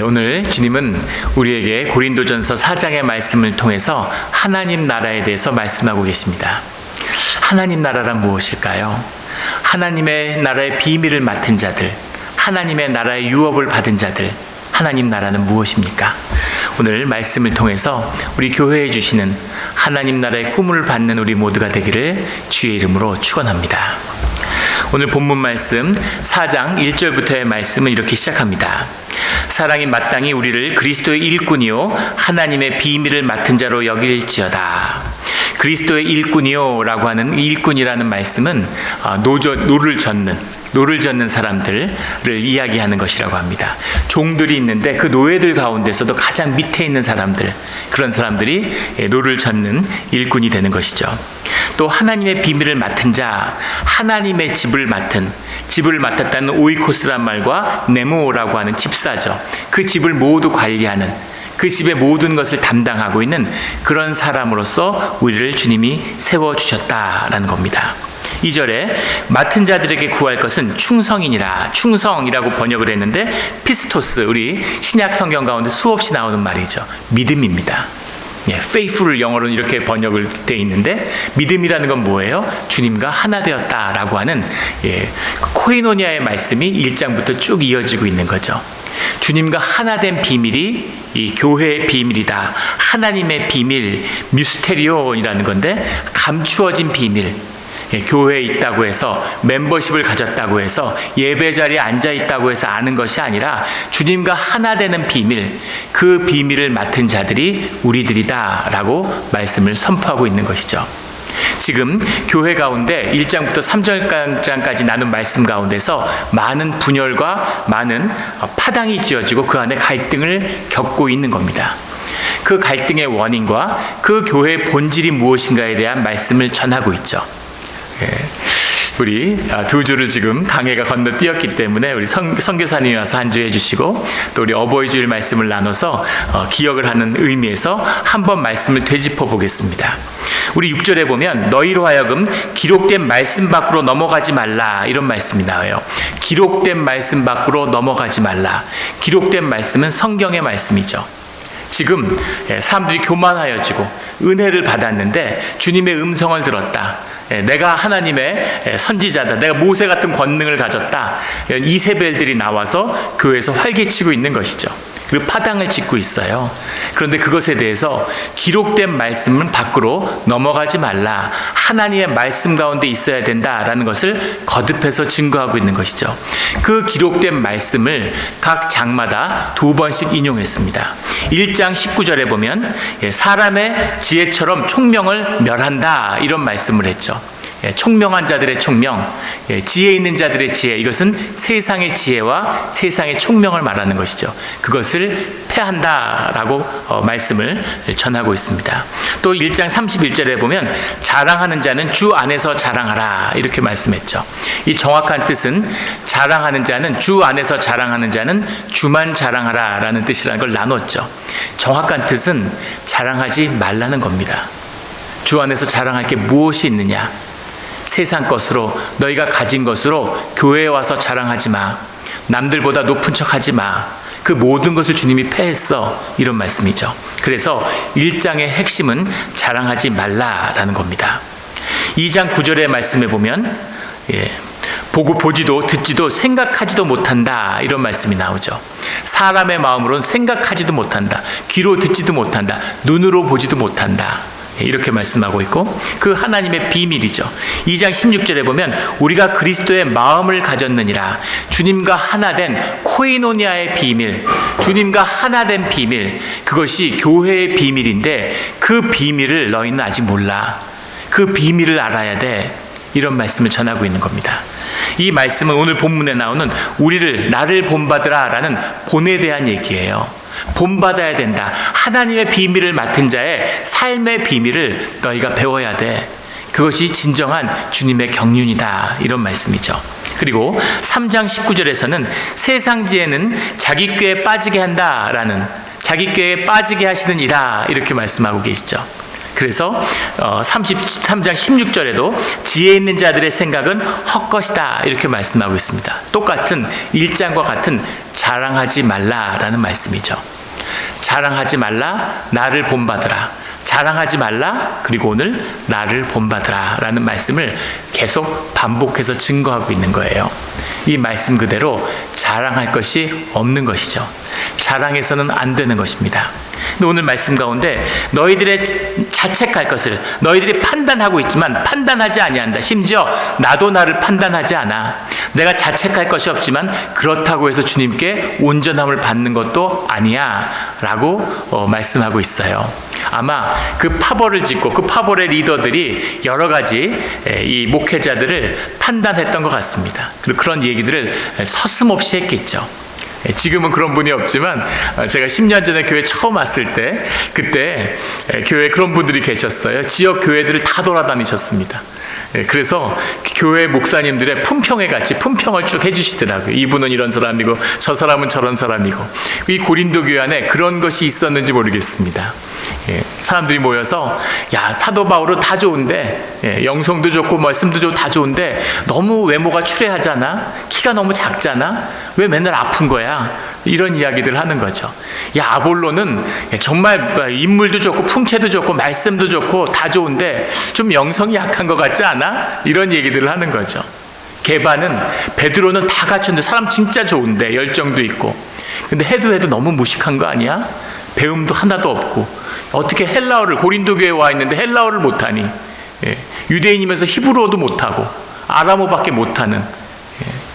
오늘 주님은 우리에게 고린도전서 4장의 말씀을 통해서 하나님 나라에 대해서 말씀하고 계십니다. 하나님 나라란 무엇일까요? 하나님의 나라의 비밀을 맡은 자들, 하나님의 나라의 유업을 받은 자들, 하나님 나라는 무엇입니까? 오늘 말씀을 통해서 우리 교회에 주시는 하나님 나라의 꿈을 받는 우리 모두가 되기를 주의 이름으로 축원합니다. 오늘 본문 말씀 4장 1절부터의 말씀은 이렇게 시작합니다. 사랑이 마땅히 우리를 그리스도의 일꾼이요 하나님의 비밀을 맡은 자로 여길지어다. 그리스도의 일꾼이요 라고 하는 일꾼이라는 말씀은 노를 젓는 사람들을 이야기하는 것이라고 합니다. 종들이 있는데 그 노예들 가운데서도 가장 밑에 있는 사람들, 그런 사람들이 노를 젓는 일꾼이 되는 것이죠. 또 하나님의 비밀을 맡은 자, 하나님의 집을 맡았다는 오이코스란 말과 네모라고 하는 집사죠. 그 집을 모두 관리하는, 그 집의 모든 것을 담당하고 있는 그런 사람으로서 우리를 주님이 세워주셨다라는 겁니다. 2절에 맡은 자들에게 구할 것은 충성이라고 번역을 했는데 피스토스, 우리 신약 성경 가운데 수없이 나오는 말이죠. 믿음입니다. faithful을 영어로는 이렇게 번역을 되어 있는데, 믿음이라는 건 뭐예요? 주님과 하나 되었다라고 하는 코이노니아의 말씀이 1장부터 쭉 이어지고 있는 거죠. 주님과 하나 된 비밀이 이 교회의 비밀이다. 하나님의 비밀, 미스테리온이라는 건데, 감추어진 비밀. 교회에 있다고 해서, 멤버십을 가졌다고 해서, 예배 자리에 앉아 있다고 해서 아는 것이 아니라 주님과 하나 되는 비밀, 그 비밀을 맡은 자들이 우리들이다 라고 말씀을 선포하고 있는 것이죠. 지금 교회 가운데 1장부터 3절까지 나눈 말씀 가운데서 많은 분열과 많은 파당이 지어지고 그 안에 갈등을 겪고 있는 겁니다. 그 갈등의 원인과 그 교회의 본질이 무엇인가에 대한 말씀을 전하고 있죠. 우리 두 주를 지금 강해가 건너뛰었기 때문에 우리 선교사님이 와서 한주해 주시고, 또 우리 어버이 주일 말씀을 나눠서 기억을 하는 의미에서 한번 말씀을 되짚어 보겠습니다. 우리 6절에 보면 너희로 하여금 기록된 말씀 밖으로 넘어가지 말라, 이런 말씀이 나와요. 기록된 말씀 밖으로 넘어가지 말라. 기록된 말씀은 성경의 말씀이죠. 지금 사람들이 교만하여지고 은혜를 받았는데 주님의 음성을 들었다. 내가 하나님의 선지자다, 내가 모세 같은 권능을 가졌다, 이세벨들이 나와서 교회에서 활개치고 있는 것이죠. 그리고 파당을 짓고 있어요. 그런데 그것에 대해서 기록된 말씀은 밖으로 넘어가지 말라, 하나님의 말씀 가운데 있어야 된다라는 것을 거듭해서 증거하고 있는 것이죠. 그 기록된 말씀을 각 장마다 2번씩 인용했습니다. 1장 19절에 보면 사람의 지혜처럼 총명을 멸한다, 이런 말씀을 했죠. 총명한 자들의 총명, 지혜 있는 자들의 지혜, 이것은 세상의 지혜와 세상의 총명을 말하는 것이죠. 그것을 패한다라고 말씀을 전하고 있습니다. 또 1장 31절에 보면 자랑하는 자는 주 안에서 자랑하라, 이렇게 말씀했죠. 이 정확한 뜻은 자랑하는 자는, 주 안에서 자랑하는 자는 주만 자랑하라 라는 뜻이라는 걸 나눴죠. 정확한 뜻은 자랑하지 말라는 겁니다. 주 안에서 자랑할 게 무엇이 있느냐? 세상 것으로, 너희가 가진 것으로 교회에 와서 자랑하지 마. 남들보다 높은 척하지 마. 그 모든 것을 주님이 패했어, 이런 말씀이죠. 그래서 1장의 핵심은 자랑하지 말라라는 겁니다. 2장 9절의 말씀에 보면 보지도 듣지도 생각하지도 못한다, 이런 말씀이 나오죠. 사람의 마음으로는 생각하지도 못한다, 귀로 듣지도 못한다, 눈으로 보지도 못한다, 이렇게 말씀하고 있고, 그 하나님의 비밀이죠. 2장 16절에 보면 우리가 그리스도의 마음을 가졌느니라, 주님과 하나된 코이노니아의 비밀, 주님과 하나된 비밀, 그것이 교회의 비밀인데 그 비밀을 너희는 아직 몰라. 그 비밀을 알아야 돼, 이런 말씀을 전하고 있는 겁니다. 이 말씀은 오늘 본문에 나오는 나를 본받으라 라는 본에 대한 얘기예요. 본받아야 된다. 하나님의 비밀을 맡은 자의 삶의 비밀을 너희가 배워야 돼. 그것이 진정한 주님의 경륜이다, 이런 말씀이죠. 그리고 3장 19절에서는 세상 지혜는 자기 꾀에 빠지게 한다라는, 자기 꾀에 빠지게 하시는 이라, 이렇게 말씀하고 계시죠. 그래서 33장 16절에도 지혜 있는 자들의 생각은 헛것이다 이렇게 말씀하고 있습니다. 똑같은 1장과 같은 자랑하지 말라라는 말씀이죠. 자랑하지 말라, 나를 본받으라. 자랑하지 말라, 그리고 오늘 나를 본받으라 라는 말씀을 계속 반복해서 증거하고 있는 거예요. 이 말씀 그대로 자랑할 것이 없는 것이죠. 자랑해서는 안 되는 것입니다. 근데 오늘 말씀 가운데 너희들의 자책할 것을 너희들이 판단하고 있지만 판단하지 아니한다. 심지어 나도 나를 판단하지 않아. 내가 자책할 것이 없지만 그렇다고 해서 주님께 온전함을 받는 것도 아니야 라고 말씀하고 있어요. 아마 그 파벌을 짓고 그 파벌의 리더들이 여러 가지 이 목회자들을 판단했던 것 같습니다. 그리고 그런 얘기들을 서슴없이 했겠죠. 지금은 그런 분이 없지만 제가 10년 전에 교회 처음 왔을 때 그때 교회에 그런 분들이 계셨어요. 지역 교회들을 다 돌아다니셨습니다. 그래서 교회 목사님들의 품평회 같이 품평을 쭉 해주시더라고요. 이분은 이런 사람이고 저 사람은 저런 사람이고. 이 고린도 교회 안에 그런 것이 있었는지 모르겠습니다. 사람들이 모여서 야, 사도 바울은 다 좋은데 영성도 좋고 말씀도 좋고 다 좋은데 너무 외모가 추레하잖아, 키가 너무 작잖아, 왜 맨날 아픈 거야, 이런 이야기들을 하는 거죠. 야, 아볼로는 정말 인물도 좋고 풍채도 좋고 말씀도 좋고 다 좋은데 좀 영성이 약한 것 같지 않아? 이런 얘기들을 하는 거죠. 게바는 베드로는 다 갖췄는데 사람 진짜 좋은데 열정도 있고 근데 해도 너무 무식한 거 아니야? 배움도 하나도 없고 어떻게 헬라어를, 고린도 교회에 와 있는데 헬라어를 못하니, 유대인이면서 히브리어도 못하고 아람어밖에 못하는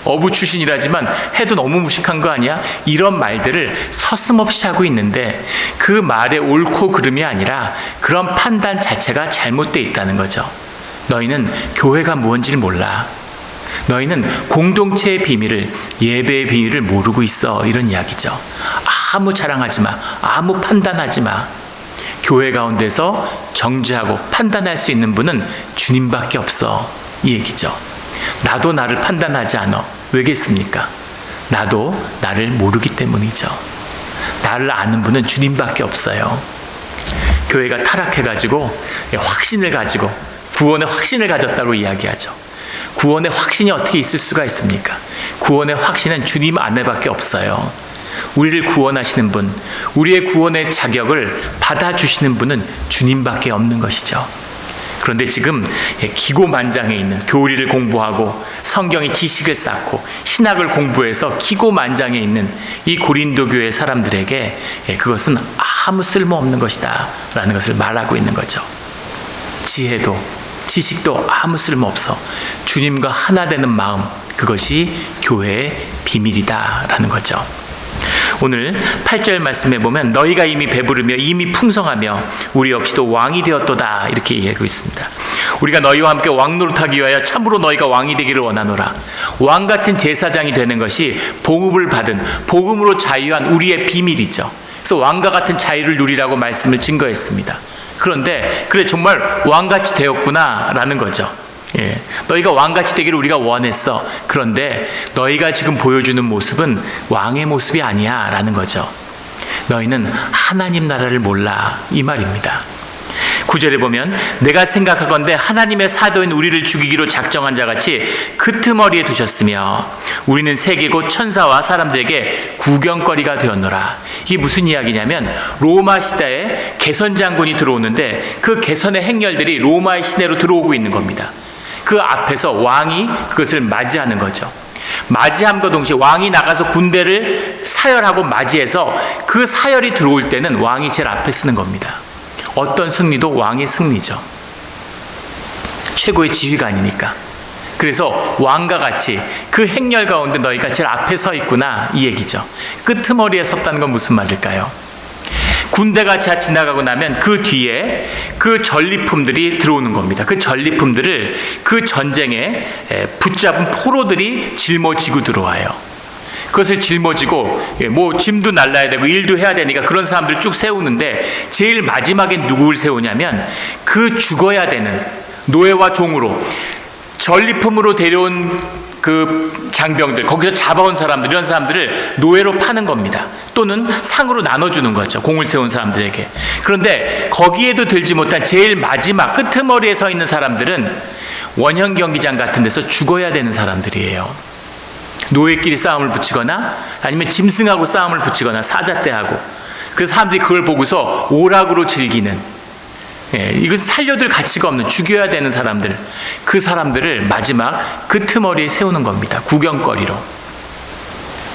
어부 출신이라지만 해도 너무 무식한 거 아니야? 이런 말들을 서슴없이 하고 있는데 그 말의 옳고 그름이 아니라 그런 판단 자체가 잘못되어 있다는 거죠. 너희는 교회가 뭔지를 몰라. 너희는 공동체의 비밀을, 예배의 비밀을 모르고 있어. 이런 이야기죠. 아무 자랑하지 마. 아무 판단하지 마. 교회 가운데서 정죄하고 판단할 수 있는 분은 주님밖에 없어. 이 얘기죠. 나도 나를 판단하지 않아. 왜겠습니까? 나도 나를 모르기 때문이죠. 나를 아는 분은 주님밖에 없어요. 교회가 타락해가지고 확신을 가지고 구원의 확신을 가졌다고 이야기하죠. 구원의 확신이 어떻게 있을 수가 있습니까? 구원의 확신은 주님 안에밖에 없어요. 우리를 구원하시는 분, 우리의 구원의 자격을 받아주시는 분은 주님밖에 없는 것이죠. 그런데 지금 기고만장해 있는, 교리를 공부하고 성경의 지식을 쌓고 신학을 공부해서 기고만장해 있는 이 고린도 교회 사람들에게 그것은 아무 쓸모없는 것이다 라는 것을 말하고 있는 거죠. 지혜도 지식도 아무 쓸모없어. 주님과 하나 되는 마음, 그것이 교회의 비밀이다 라는 거죠. 오늘 8절 말씀에 보면 너희가 이미 배부르며 이미 풍성하며 우리 없이도 왕이 되었도다 이렇게 얘기하고 있습니다. 우리가 너희와 함께 왕 노릇하기 위하여 참으로 너희가 왕이 되기를 원하노라. 왕 같은 제사장이 되는 것이 복음을 받은, 복음으로 자유한 우리의 비밀이죠. 그래서 왕과 같은 자유를 누리라고 말씀을 증거했습니다. 그런데 그래 정말 왕같이 되었구나 라는 거죠. 너희가 왕같이 되기를 우리가 원했어. 그런데 너희가 지금 보여주는 모습은 왕의 모습이 아니야 라는 거죠. 너희는 하나님 나라를 몰라 이 말입니다. 9절에 보면 내가 생각하건대 하나님의 사도인 우리를 죽이기로 작정한 자같이 끄트머리에 두셨으며 우리는 세계 곧 천사와 사람들에게 구경거리가 되었노라. 이게 무슨 이야기냐면 로마 시대에 개선 장군이 들어오는데 그 개선의 행렬들이 로마의 시내로 들어오고 있는 겁니다. 그 앞에서 왕이 그것을 맞이하는 거죠. 맞이함과 동시에 왕이 나가서 군대를 사열하고 맞이해서 그 사열이 들어올 때는 왕이 제일 앞에 서는 겁니다. 어떤 승리도 왕의 승리죠. 최고의 지휘관이니까. 그래서 왕과 같이 그 행렬 가운데 너희가 제일 앞에 서 있구나 이 얘기죠. 끄트머리에 섰다는 건 무슨 말일까요? 군대가 지나가고 나면 그 뒤에 그 전리품들이 들어오는 겁니다. 그 전리품들을 그 전쟁에 붙잡은 포로들이 짊어지고 들어와요. 그것을 짊어지고 뭐 짐도 날라야 되고 일도 해야 되니까 그런 사람들을 쭉 세우는데 제일 마지막에 누구를 세우냐면 그 죽어야 되는 노예와 종으로 전리품으로 데려온 그 장병들, 거기서 잡아온 사람들, 이런 사람들을 노예로 파는 겁니다. 또는 상으로 나눠주는 거죠, 공을 세운 사람들에게. 그런데 거기에도 들지 못한 제일 마지막 끄트머리에 서 있는 사람들은 원형 경기장 같은 데서 죽어야 되는 사람들이에요. 노예끼리 싸움을 붙이거나 아니면 짐승하고 싸움을 붙이거나 사자떼하고. 그래서 사람들이 그걸 보고서 오락으로 즐기는, 이건 살려둘 가치가 없는, 죽여야 되는 사람들, 그 사람들을 마지막 끄트머리에 세우는 겁니다, 구경거리로.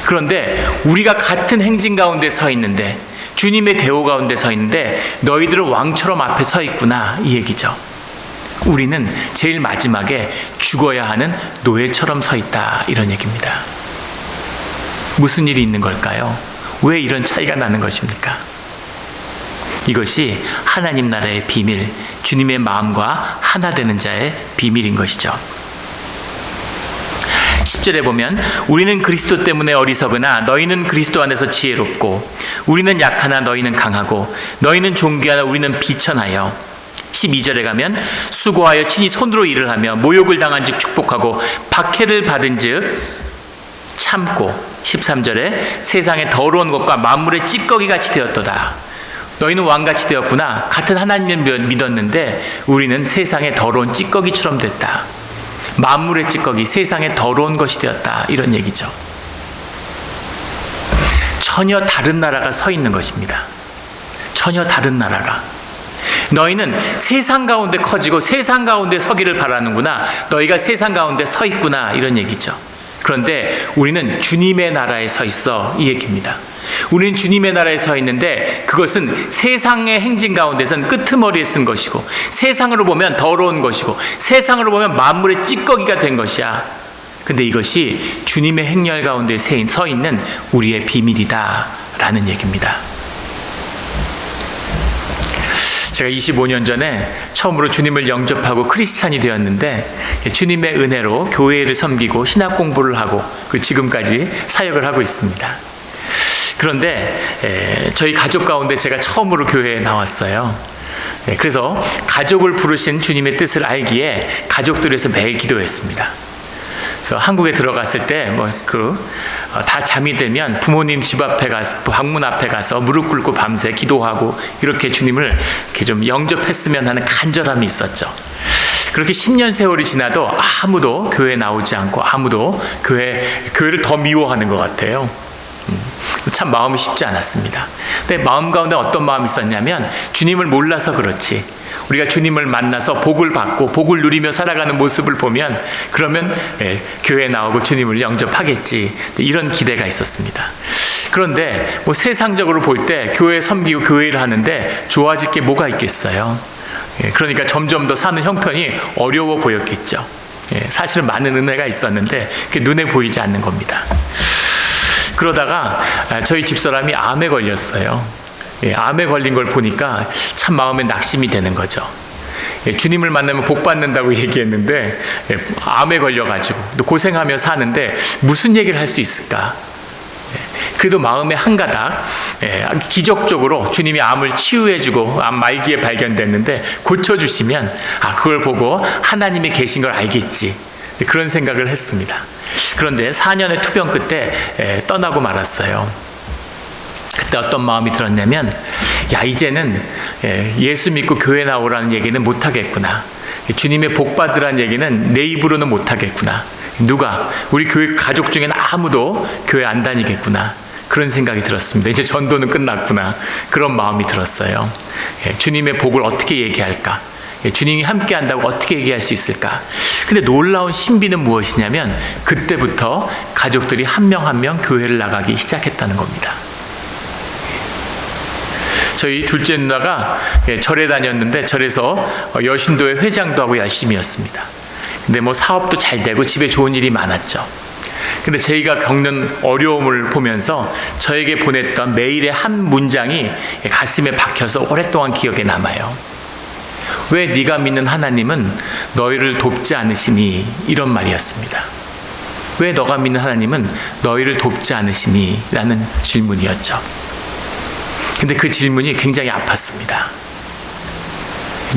그런데 우리가 같은 행진 가운데 서 있는데, 주님의 대호 가운데 서 있는데 너희들은 왕처럼 앞에 서 있구나, 이 얘기죠. 우리는 제일 마지막에 죽어야 하는 노예처럼 서 있다, 이런 얘기입니다. 무슨 일이 있는 걸까요? 왜 이런 차이가 나는 것입니까? 이것이 하나님 나라의 비밀, 주님의 마음과 하나 되는 자의 비밀인 것이죠. 10절에 보면 우리는 그리스도 때문에 어리석으나 너희는 그리스도 안에서 지혜롭고, 우리는 약하나 너희는 강하고, 너희는 존귀하나 우리는 비천하여. 12절에 가면 수고하여 친히 손으로 일을 하며 모욕을 당한 즉 축복하고 박해를 받은 즉 참고. 13절에 세상의 더러운 것과 만물의 찌꺼기같이 되었도다. 너희는 왕같이 되었구나. 같은 하나님을 믿었는데 우리는 세상의 더러운 찌꺼기처럼 됐다. 만물의 찌꺼기, 세상의 더러운 것이 되었다, 이런 얘기죠. 전혀 다른 나라가 서 있는 것입니다. 전혀 다른 나라가. 너희는 세상 가운데 커지고 세상 가운데 서기를 바라는구나. 너희가 세상 가운데 서 있구나, 이런 얘기죠. 그런데 우리는 주님의 나라에 서 있어, 이 얘기입니다. 우리는 주님의 나라에 서 있는데 그것은 세상의 행진 가운데선 끄트머리에 쓴 것이고, 세상으로 보면 더러운 것이고, 세상으로 보면 만물의 찌꺼기가 된 것이야. 근데 이것이 주님의 행렬 가운데 서 있는 우리의 비밀이다, 라는 얘기입니다. 제가 25년 전에 처음으로 주님을 영접하고 크리스찬이 되었는데, 주님의 은혜로 교회를 섬기고 신학 공부를 하고 지금까지 사역을 하고 있습니다. 그런데 저희 가족 가운데 제가 처음으로 교회에 나왔어요. 그래서 가족을 부르신 주님의 뜻을 알기에 가족들에서 매일 기도했습니다. 그래서 한국에 들어갔을 때 다 잠이 들면 부모님 집 앞에 가서, 방문 앞에 가서 무릎 꿇고 밤새 기도하고 이렇게 주님을 이렇게 좀 영접했으면 하는 간절함이 있었죠. 그렇게 10년 세월이 지나도 아무도 교회에 나오지 않고 아무도 교회를 더 미워하는 것 같아요. 참 마음이 쉽지 않았습니다. 근데 마음 가운데 어떤 마음이 있었냐면, 주님을 몰라서 그렇지, 우리가 주님을 만나서 복을 받고 복을 누리며 살아가는 모습을 보면 그러면 교회에 나오고 주님을 영접하겠지, 이런 기대가 있었습니다. 그런데 세상적으로 볼 때 교회 섬기고 교회를 하는데 좋아질 게 뭐가 있겠어요? 그러니까 점점 더 사는 형편이 어려워 보였겠죠. 사실은 많은 은혜가 있었는데 그게 눈에 보이지 않는 겁니다. 그러다가 저희 집사람이 암에 걸렸어요. 암에 걸린 걸 보니까 참 마음에 낙심이 되는 거죠. 주님을 만나면 복 받는다고 얘기했는데 암에 걸려가지고 또 고생하며 사는데 무슨 얘기를 할 수 있을까? 그래도 마음에 한 가닥, 기적적으로 주님이 암을 치유해주고 암 말기에 발견됐는데 고쳐주시면 그걸 보고 하나님이 계신 걸 알겠지, 그런 생각을 했습니다. 그런데 4년의 투병 끝에 떠나고 말았어요. 그때 어떤 마음이 들었냐면, 이제는 예수 믿고 교회 나오라는 얘기는 못하겠구나, 주님의 복 받으라는 얘기는 내 입으로는 못하겠구나, 우리 교회 가족 중에는 아무도 교회 안 다니겠구나, 그런 생각이 들었습니다. 이제 전도는 끝났구나, 그런 마음이 들었어요. 주님의 복을 어떻게 얘기할까? 주님이 함께 한다고 어떻게 얘기할 수 있을까? 근데 놀라운 신비는 무엇이냐면, 그때부터 가족들이 한 명 한 명 교회를 나가기 시작했다는 겁니다. 저희 둘째 누나가 절에 다녔는데 절에서 여신도회 회장도 하고 열심히였습니다. 근데 사업도 잘 되고 집에 좋은 일이 많았죠. 근데 저희가 겪는 어려움을 보면서 저에게 보냈던 메일의 한 문장이 가슴에 박혀서 오랫동안 기억에 남아요. 왜 네가 믿는 하나님은 너희를 돕지 않으시니? 이런 말이었습니다. 왜 너가 믿는 하나님은 너희를 돕지 않으시니? 라는 질문이었죠. 근데 그 질문이 굉장히 아팠습니다.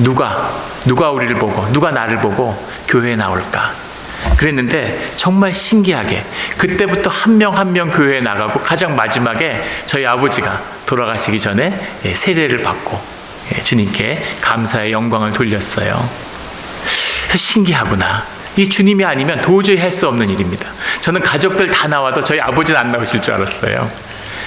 누가 우리를 보고, 누가 나를 보고 교회에 나올까? 그랬는데 정말 신기하게 그때부터 한 명 한 명 교회에 나가고 가장 마지막에 저희 아버지가 돌아가시기 전에 세례를 받고 주님께 감사의 영광을 돌렸어요. 신기하구나. 이 주님이 아니면 도저히 할 수 없는 일입니다. 저는 가족들 다 나와도 저희 아버지는 안 나오실 줄 알았어요.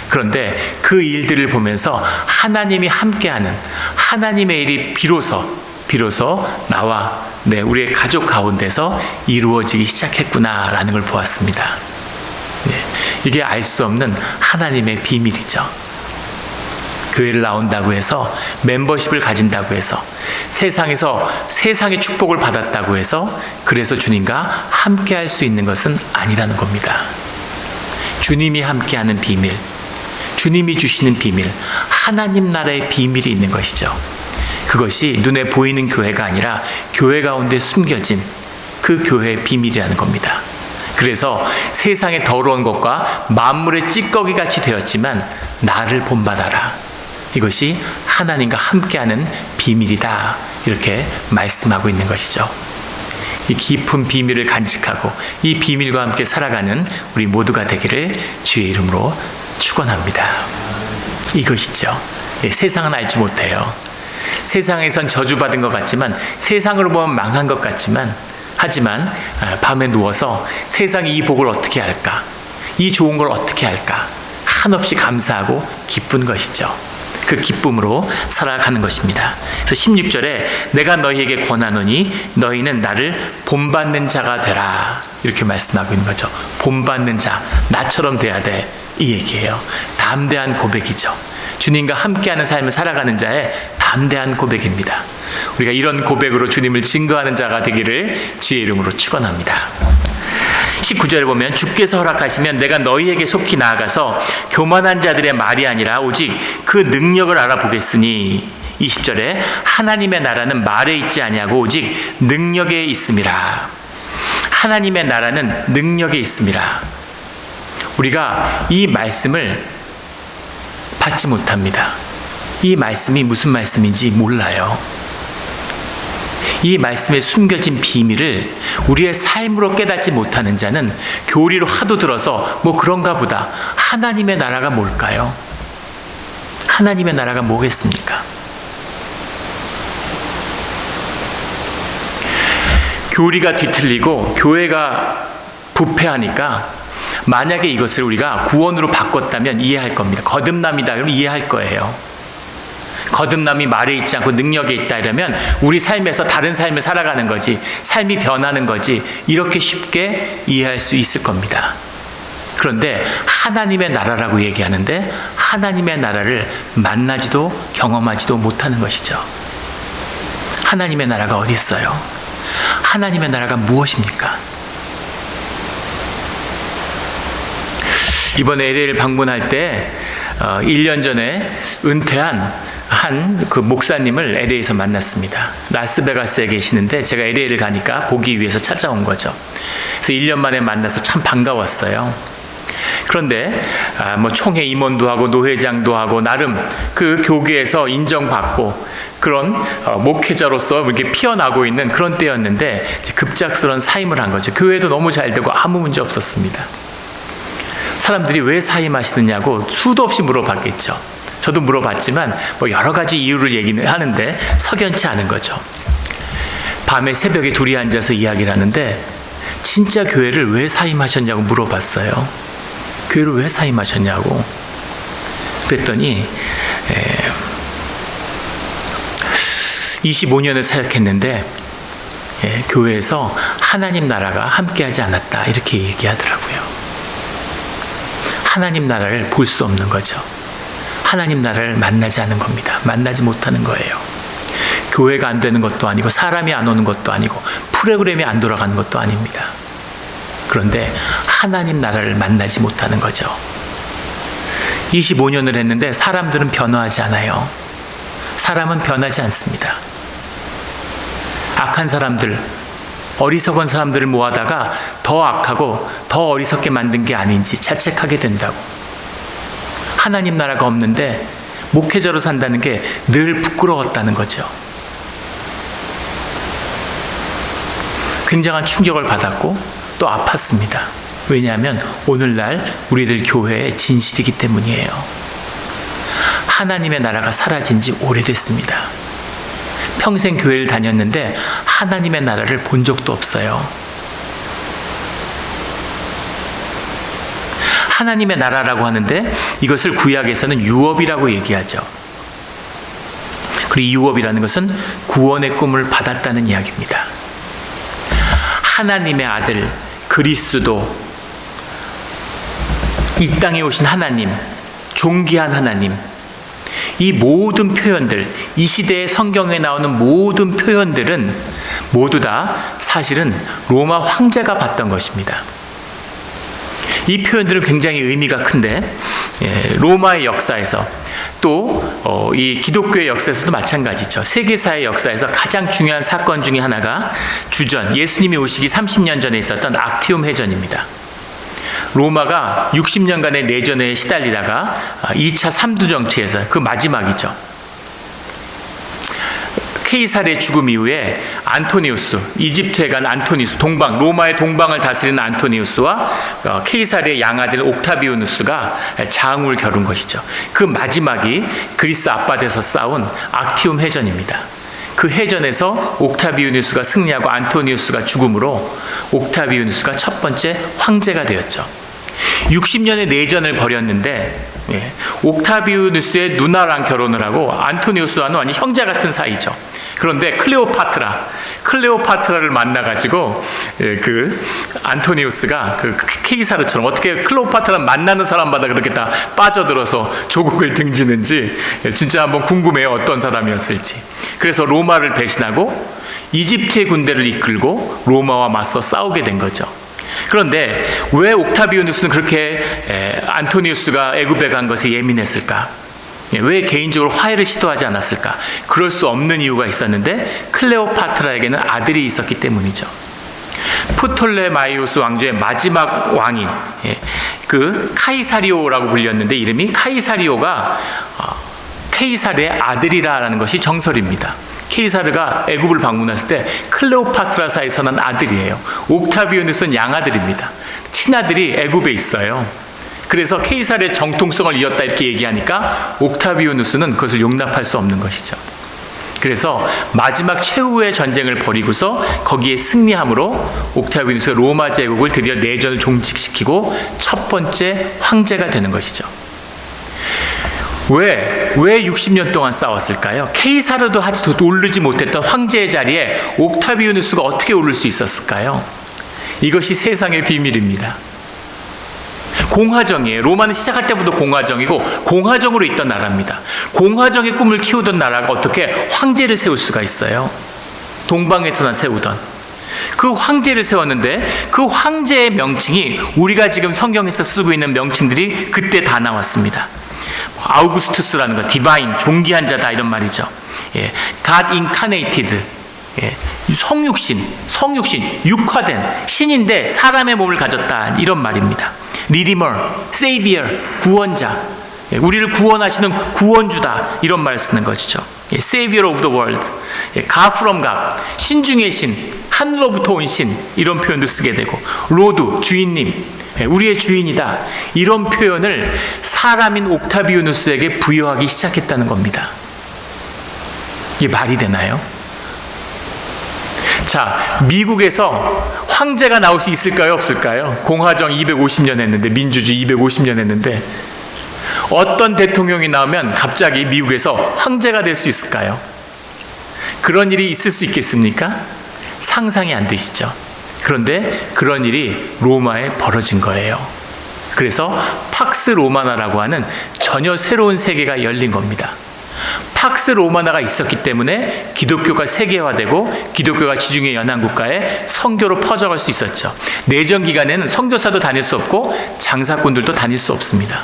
그런데 그 일들을 보면서 하나님이 함께하는 하나님의 일이 비로소 나와 우리의 가족 가운데서 이루어지기 시작했구나라는 걸 보았습니다. 이게 알 수 없는 하나님의 비밀이죠. 교회를 나온다고 해서, 멤버십을 가진다고 해서, 세상에서 세상의 축복을 받았다고 해서 그래서 주님과 함께 할 수 있는 것은 아니라는 겁니다. 주님이 함께하는 비밀, 주님이 주시는 비밀, 하나님 나라의 비밀이 있는 것이죠. 그것이 눈에 보이는 교회가 아니라 교회 가운데 숨겨진 그 교회의 비밀이라는 겁니다. 그래서 세상의 더러운 것과 만물의 찌꺼기 같이 되었지만 나를 본받아라. 이것이 하나님과 함께하는 비밀이다. 이렇게 말씀하고 있는 것이죠. 이 깊은 비밀을 간직하고 이 비밀과 함께 살아가는 우리 모두가 되기를 주의 이름으로 축원합니다. 이것이죠. 세상은 알지 못해요. 세상에선 저주받은 것 같지만, 세상으로 보면 망한 것 같지만, 하지만 밤에 누워서 세상이 이 복을 어떻게 할까, 이 좋은 걸 어떻게 할까 한없이 감사하고 기쁜 것이죠. 그 기쁨으로 살아가는 것입니다. 그래서 16절에 내가 너희에게 권하노니 너희는 나를 본받는 자가 되라, 이렇게 말씀하고 있는 거죠. 본받는 자, 나처럼 돼야 돼, 이 얘기예요. 담대한 고백이죠. 주님과 함께하는 삶을 살아가는 자의 담대한 고백입니다. 우리가 이런 고백으로 주님을 증거하는 자가 되기를 주의 이름으로 축원합니다. 19절에 보면 주께서 허락하시면 내가 너희에게 속히 나아가서 교만한 자들의 말이 아니라 오직 그 능력을 알아보겠으니, 20절에 하나님의 나라는 말에 있지 아니하고 오직 능력에 있음이라. 하나님의 나라는 능력에 있음이라. 우리가 이 말씀을 받지 못합니다. 이 말씀이 무슨 말씀인지 몰라요. 이 말씀에 숨겨진 비밀을 우리의 삶으로 깨닫지 못하는 자는 교리로 하도 들어서 뭐 그런가 보다. 하나님의 나라가 뭘까요? 하나님의 나라가 뭐겠습니까? 교리가 뒤틀리고 교회가 부패하니까 만약에 이것을 우리가 구원으로 바꿨다면 이해할 겁니다. 거듭남이다 그러면 이해할 거예요. 거듭남이 말에 있지 않고 능력에 있다 이러면 우리 삶에서 다른 삶을 살아가는 거지, 삶이 변하는 거지, 이렇게 쉽게 이해할 수 있을 겁니다. 그런데 하나님의 나라라고 얘기하는데 하나님의 나라를 만나지도 경험하지도 못하는 것이죠. 하나님의 나라가 어디 있어요? 하나님의 나라가 무엇입니까? 이번에 LA를 방문할 때 1년 전에 은퇴한 한 그 목사님을 LA에서 만났습니다. 라스베가스에 계시는데 제가 LA를 가니까 보기 위해서 찾아온 거죠. 그래서 1년 만에 만나서 참 반가웠어요. 그런데 뭐 총회 임원도 하고 노회장도 하고 나름 그 교계에서 인정받고 그런 목회자로서 이렇게 피어나고 있는 그런 때였는데 급작스러운 사임을 한 거죠. 교회도 너무 잘 되고 아무 문제 없었습니다. 사람들이 왜 사임하시느냐고 수도 없이 물어봤겠죠. 저도 물어봤지만 뭐 여러 가지 이유를 얘기는 하는데 석연치 않은 거죠. 밤에 새벽에 둘이 앉아서 이야기를 하는데 진짜 교회를 왜 사임하셨냐고 물어봤어요. 교회를 왜 사임하셨냐고. 그랬더니 25년을 사역했는데 교회에서 하나님 나라가 함께하지 않았다, 이렇게 얘기하더라고요. 하나님 나라를 볼 수 없는 거죠. 하나님 나라를 만나지 않은 겁니다. 만나지 못하는 거예요. 교회가 안 되는 것도 아니고 사람이 안 오는 것도 아니고 프로그램이 안 돌아가는 것도 아닙니다. 그런데 하나님 나라를 만나지 못하는 거죠. 25년을 했는데 사람들은 변화하지 않아요. 사람은 변하지 않습니다. 악한 사람들, 어리석은 사람들을 모아다가 더 악하고 더 어리석게 만든 게 아닌지 자책하게 된다고. 하나님 나라가 없는데 목회자로 산다는 게 늘 부끄러웠다는 거죠. 굉장한 충격을 받았고 또 아팠습니다. 왜냐하면 오늘날 우리들 교회의 진실이기 때문이에요. 하나님의 나라가 사라진 지 오래됐습니다. 평생 교회를 다녔는데 하나님의 나라를 본 적도 없어요. 하나님의 나라라고 하는데 이것을 구약에서는 유업이라고 얘기하죠. 그리고 유업이라는 것은 구원의 꿈을 받았다는 이야기입니다. 하나님의 아들 그리스도, 이 땅에 오신 하나님, 존귀한 하나님, 이 모든 표현들, 이 시대의 성경에 나오는 모든 표현들은 모두 다 사실은 로마 황제가 봤던 것입니다. 이 표현들은 굉장히 의미가 큰데 로마의 역사에서 또 이 기독교의 역사에서도 마찬가지죠. 세계사의 역사에서 가장 중요한 사건 중에 하나가 주전, 예수님이 오시기 30년 전에 있었던 악티움 해전입니다. 로마가 60년간의 내전에 시달리다가 2차 삼두정치에서 그 마지막이죠. 케이사르의 죽음 이후에 안토니우스, 이집트에 간 안토니우스, 로마의 동방을 다스리는 안토니우스와 케이사르의 양아들 옥타비우누스가 장을 겨룬 것이죠. 그 마지막이 그리스 앞바다에서 싸운 악티움 해전입니다. 그 해전에서 옥타비우누스가 승리하고 안토니우스가 죽음으로 옥타비우누스가 첫 번째 황제가 되었죠. 60년의 내전을 벌였는데 옥타비우누스의 누나랑 결혼을 하고 안토니우스와는 완전 형제 같은 사이죠. 그런데 클레오파트라를 만나가지고 그 안토니우스가 그 케이사르처럼 어떻게 클레오파트라를 만나는 사람마다 그렇게 다 빠져들어서 조국을 등지는지 진짜 한번 궁금해요. 어떤 사람이었을지. 그래서 로마를 배신하고 이집트의 군대를 이끌고 로마와 맞서 싸우게 된 거죠. 그런데 왜 옥타비우누스는 그렇게 안토니우스가 애굽에 간 것에 예민했을까? 왜 개인적으로 화해를 시도하지 않았을까? 그럴 수 없는 이유가 있었는데 클레오파트라에게는 아들이 있었기 때문이죠. 프톨레마이오스 왕조의 마지막 왕인 그 카이사리오라고 불렸는데 이름이 카이사리오가 케이사르의 아들이라는 것이 정설입니다. 케이사르가 애굽을 방문했을 때 클레오파트라 사이에서 난 아들이에요. 옥타비우누스는 양아들입니다. 친아들이 애굽에 있어요. 그래서 케이사르의 정통성을 이었다 이렇게 얘기하니까 옥타비우누스는 그것을 용납할 수 없는 것이죠. 그래서 마지막 최후의 전쟁을 벌이고서 거기에 승리함으로 옥타비우누스가 로마 제국을 드디어 내전을 종식시키고 첫 번째 황제가 되는 것이죠. 왜 60년 동안 싸웠을까요? 케이사르도 오르지 못했던 황제의 자리에 옥타비우누스가 어떻게 오를 수 있었을까요? 이것이 세상의 비밀입니다. 공화정이에요. 로마는 시작할 때부터 공화정이고 공화정으로 있던 나라입니다. 공화정의 꿈을 키우던 나라가 어떻게 황제를 세울 수가 있어요? 동방에서나 세우던 그 황제를 세웠는데 그 황제의 명칭이 우리가 지금 성경에서 쓰고 있는 명칭들이 그때 다 나왔습니다. 아우구스투스라는 거, 디바인, 존귀한 자다 이런 말이죠. God incarnated, 성육신, 육화된 신인데 사람의 몸을 가졌다 이런 말입니다. Redeemer, Savior, 구원자, 우리를 구원하시는 구원주다 이런 말을 쓰는 것이죠. Savior of the world, God from God, 신 중의 신, 하늘로부터 온 신 이런 표현도 쓰게 되고 로드, 주인님, 우리의 주인이다 이런 표현을 사람인 옥타비우누스에게 부여하기 시작했다는 겁니다. 이게 말이 되나요? 자, 미국에서 황제가 나올 수 있을까요? 없을까요? 공화정 250년 했는데, 민주주의 250년 했는데 어떤 대통령이 나오면 갑자기 미국에서 황제가 될 수 있을까요? 그런 일이 있을 수 있겠습니까? 상상이 안 되시죠? 그런데 그런 일이 로마에 벌어진 거예요. 그래서 팍스 로마나라고 하는 전혀 새로운 세계가 열린 겁니다. 팍스 로마나가 있었기 때문에 기독교가 세계화되고 기독교가 지중해 연안국가에 선교로 퍼져갈 수 있었죠. 내전 기간에는 선교사도 다닐 수 없고 장사꾼들도 다닐 수 없습니다.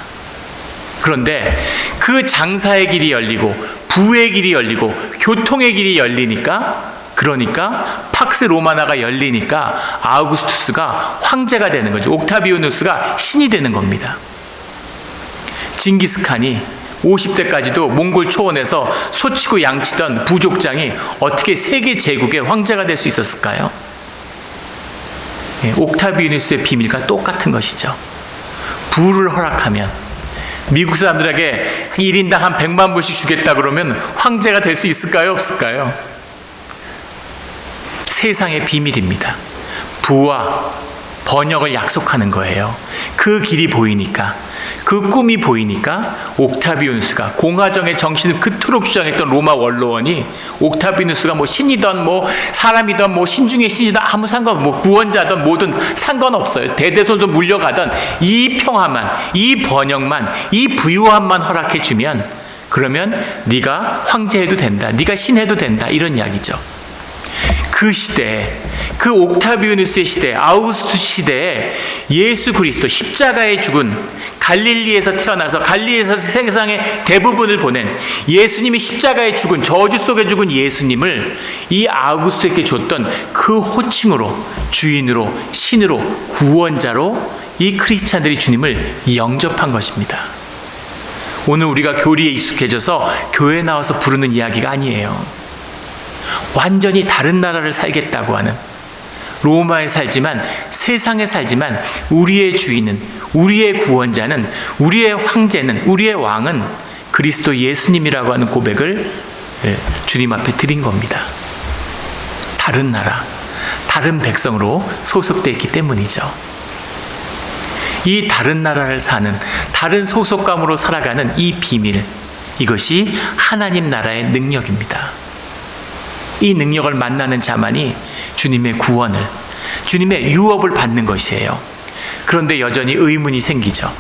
그런데 그 장사의 길이 열리고 부의 길이 열리고 교통의 길이 열리니까, 그러니까 팍스 로마나가 열리니까 아우구스투스가 황제가 되는 거죠. 옥타비우누스가 신이 되는 겁니다. 징기스칸이 50대까지도 몽골 초원에서 소치고 양치던 부족장이 어떻게 세계 제국의 황제가 될 수 있었을까요? 옥타비아누스의 비밀과 똑같은 것이죠. 부를 허락하면 미국 사람들에게 1인당 한 100만 불씩 주겠다 그러면 황제가 될 수 있을까요? 없을까요? 세상의 비밀입니다. 부와 번영을 약속하는 거예요. 그 길이 보이니까, 그 꿈이 보이니까 옥타비아누스가 공화정의 정신을 그토록 주장했던 로마 원로원이 옥타비아누스가 뭐 신이든 뭐 사람이든 뭐 신중의 신이든 아무 상관, 뭐 구원자든 뭐든 상관없어요. 대대손손 물려가던 이 평화만, 이 번영만, 이 부유함만 허락해 주면, 그러면 네가 황제해도 된다, 네가 신해도 된다, 이런 이야기죠. 그 시대에, 그 옥타비아누스의 시대, 아우구스투스 시대에 예수 그리스도 십자가에 죽은, 갈릴리에서 태어나서 갈릴리에서 세상의 대부분을 보낸 예수님이 십자가에 죽은, 저주 속에 죽은 예수님을 이 아우구스투스에게 줬던 그 호칭으로, 주인으로, 신으로, 구원자로 이 크리스찬들이 주님을 영접한 것입니다. 오늘 우리가 교리에 익숙해져서 교회에 나와서 부르는 이야기가 아니에요. 완전히 다른 나라를 살겠다고 하는, 로마에 살지만, 세상에 살지만 우리의 주인은, 우리의 구원자는, 우리의 황제는, 우리의 왕은 그리스도 예수님이라고 하는 고백을 주님 앞에 드린 겁니다. 다른 나라, 다른 백성으로 소속되어 있기 때문이죠. 이 다른 나라를 사는, 다른 소속감으로 살아가는 이 비밀, 이것이 하나님 나라의 능력입니다. 이 능력을 만나는 자만이 주님의 구원을, 주님의 유업을 받는 것이에요. 그런데 여전히 의문이 생기죠.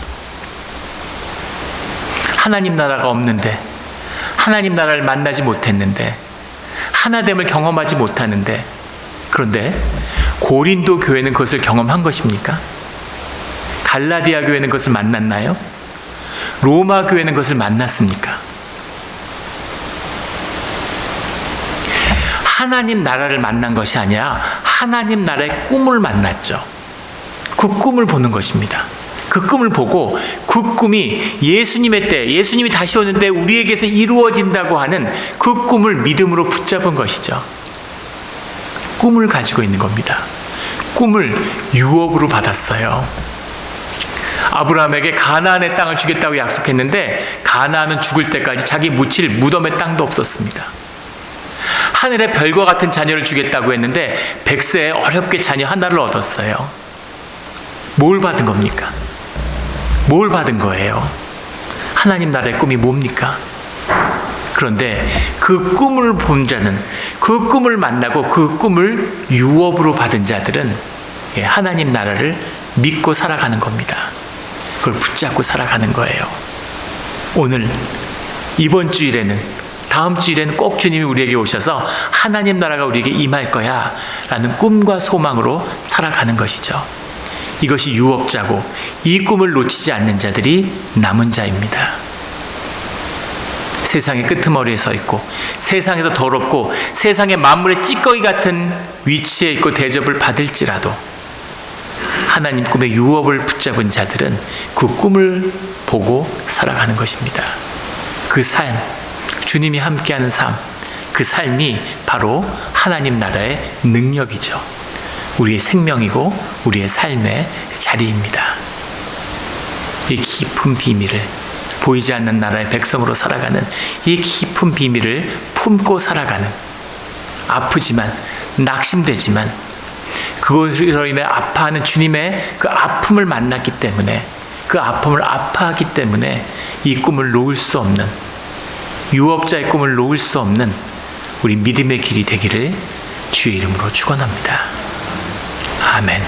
하나님 나라가 없는데, 하나님 나라를 만나지 못했는데, 하나됨을 경험하지 못하는데, 그런데 고린도 교회는 그것을 경험한 것입니까? 갈라디아 교회는 그것을 만났나요? 로마 교회는 그것을 만났습니까? 하나님 나라를 만난 것이 아니라 하나님 나라의 꿈을 만났죠. 그 꿈을 보는 것입니다. 그 꿈을 보고 그 꿈이 예수님의 때, 예수님이 다시 오는데 우리에게서 이루어진다고 하는 그 꿈을 믿음으로 붙잡은 것이죠. 꿈을 가지고 있는 겁니다. 꿈을 유업으로 받았어요. 아브라함에게 가나안의 땅을 주겠다고 약속했는데 가나안은 죽을 때까지 자기 묻힐 무덤의 땅도 없었습니다. 하늘의 별과 같은 자녀를 주겠다고 했는데 100세에 어렵게 자녀 하나를 얻었어요. 뭘 받은 겁니까? 뭘 받은 거예요? 하나님 나라의 꿈이 뭡니까? 그런데 그 꿈을 본 자는, 그 꿈을 만나고 그 꿈을 유업으로 받은 자들은 하나님 나라를 믿고 살아가는 겁니다. 그걸 붙잡고 살아가는 거예요. 오늘, 이번 주일에는, 다음 주일에는 꼭 주님이 우리에게 오셔서 하나님 나라가 우리에게 임할 거야 라는 꿈과 소망으로 살아가는 것이죠. 이것이 유업자고, 이 꿈을 놓치지 않는 자들이 남은 자입니다. 세상의 끄트머리에 서 있고, 세상에서 더럽고, 세상의 만물의 찌꺼기 같은 위치에 있고 대접을 받을지라도 하나님 꿈의 유업을 붙잡은 자들은 그 꿈을 보고 살아가는 것입니다. 그 삶, 주님이 함께하는 삶, 그 삶이 바로 하나님 나라의 능력이죠. 우리의 생명이고 우리의 삶의 자리입니다. 이 깊은 비밀을, 보이지 않는 나라의 백성으로 살아가는 이 깊은 비밀을 품고 살아가는, 아프지만, 낙심되지만 그것으로 인해 아파하는 주님의 그 아픔을 만났기 때문에, 그 아픔을 아파하기 때문에 이 꿈을 놓을 수 없는, 유업자의 꿈을 놓을 수 없는 우리 믿음의 길이 되기를 주의 이름으로 축원합니다. 아멘.